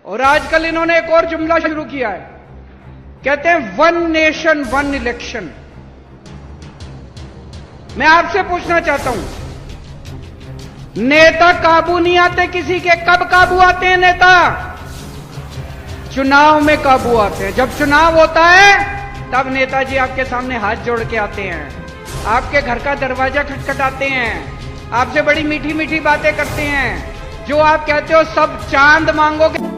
और आजकल इन्होंने एक और जुमला शुरू किया है, कहते हैं वन नेशन वन इलेक्शन। मैं आपसे पूछना चाहता हूं, नेता काबू नहीं आते किसी के, कब काबू आते हैं नेता? चुनाव में काबू आते हैं। जब चुनाव होता है तब नेताजी आपके सामने हाथ जोड़ के आते हैं, आपके घर का दरवाजा खटखटाते हैं, आपसे बड़ी मीठी मीठी बातें करते हैं। जो आप कहते हो सब चांद मांगोगे,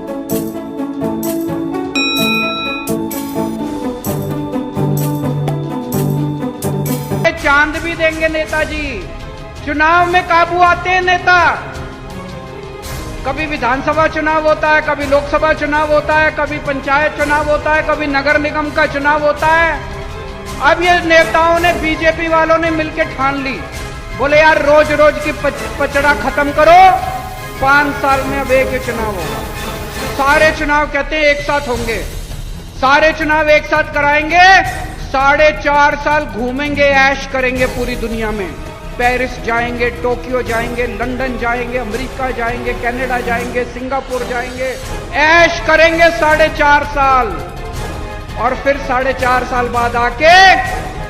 चांद भी देंगे नेताजी। चुनाव में काबू आते हैं नेता। कभी विधानसभा चुनाव होता है, कभी लोकसभा चुनाव होता है, कभी पंचायत चुनाव होता है, कभी नगर निगम का चुनाव होता है। अब ये नेताओं ने, बीजेपी वालों ने मिलकर ठान ली, बोले यार रोज रोज की पचड़ा खत्म करो, 5 साल में अब एक ही चुनाव होगा। सारे चुनाव कहते हैं एक साथ होंगे, सारे चुनाव एक साथ कराएंगे, 4.5 साल घूमेंगे, ऐश करेंगे पूरी दुनिया में। पेरिस जाएंगे, टोक्यो जाएंगे, लंदन जाएंगे, अमेरिका जाएंगे, कनाडा जाएंगे, सिंगापुर जाएंगे, ऐश करेंगे 4.5 साल। और फिर 4.5 साल बाद आके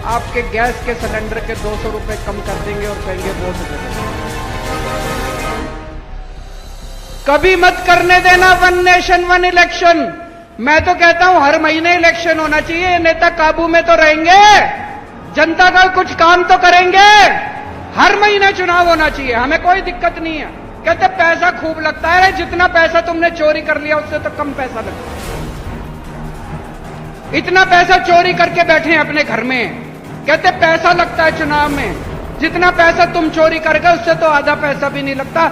आपके गैस के सिलेंडर के 200 रुपए कम कर देंगे और कहेंगे वोट दे। कभी मत करने देना वन नेशन वन इलेक्शन। मैं तो कहता हूं हर महीने इलेक्शन होना चाहिए। नेता काबू में तो रहेंगे, जनता का कुछ काम तो करेंगे। हर महीने चुनाव होना चाहिए, हमें कोई दिक्कत नहीं है। कहते पैसा खूब लगता है, जितना पैसा तुमने चोरी कर लिया उससे तो कम पैसा लगता है। इतना पैसा चोरी करके बैठे हैं अपने घर में, कहते पैसा लगता है चुनाव में। जितना पैसा तुम चोरी कर गए उससे तो आधा पैसा भी नहीं लगता।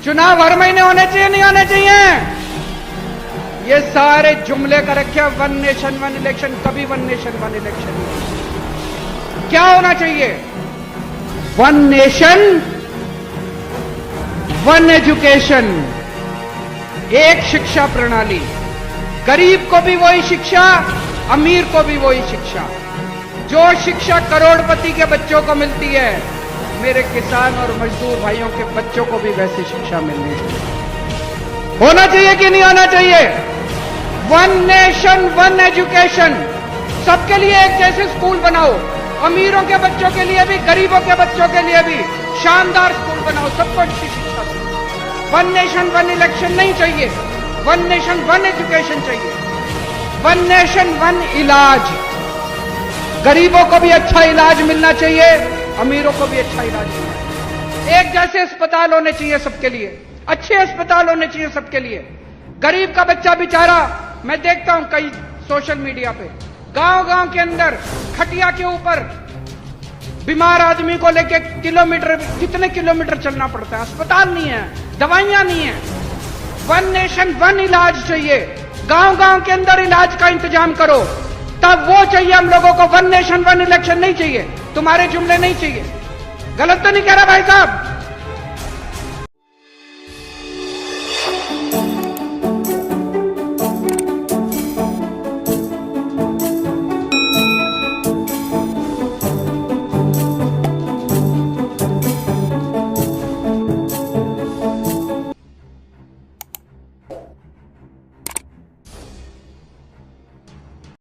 चुनाव हर महीने होने चाहिए, नहीं होने चाहिए? ये सारे जुमले कर रखे वन नेशन वन इलेक्शन। कभी वन नेशन वन इलेक्शन नहीं। क्या होना चाहिए? वन नेशन वन एजुकेशन, एक शिक्षा प्रणाली। गरीब को भी वही शिक्षा, अमीर को भी वही शिक्षा। जो शिक्षा करोड़पति के बच्चों को मिलती है, मेरे किसान और मजदूर भाइयों के बच्चों को भी वैसी शिक्षा मिलनी चाहिए। होना चाहिए कि नहीं होना चाहिए? One nation one education. सबके लिए एक जैसे स्कूल बनाओ, अमीरों के बच्चों के लिए भी, गरीबों के बच्चों के लिए भी शानदार स्कूल बनाओ, सबको अच्छी शिक्षा दो। वन नेशन वन इलेक्शन नहीं चाहिए, वन नेशन वन एजुकेशन चाहिए। वन नेशन वन इलाज, गरीबों को भी अच्छा इलाज मिलना चाहिए, अमीरों को भी अच्छा इलाज मिलना चाहिए। एक जैसे अस्पताल होने चाहिए सबके लिए, अच्छे अस्पताल होने चाहिए सबके लिए। गरीब का बच्चा बेचारा, मैं देखता हूं कई सोशल मीडिया पे, गांव गांव के अंदर खटिया के ऊपर बीमार आदमी को लेके कितने किलोमीटर चलना पड़ता है। अस्पताल नहीं है, दवाइयां नहीं है। वन नेशन वन इलाज चाहिए। गांव गांव के अंदर इलाज का इंतजाम करो, तब वो चाहिए हम लोगों को। वन नेशन वन इलेक्शन नहीं चाहिए, तुम्हारे जुमले नहीं चाहिए। गलत तो नहीं कह रहा भाई साहब?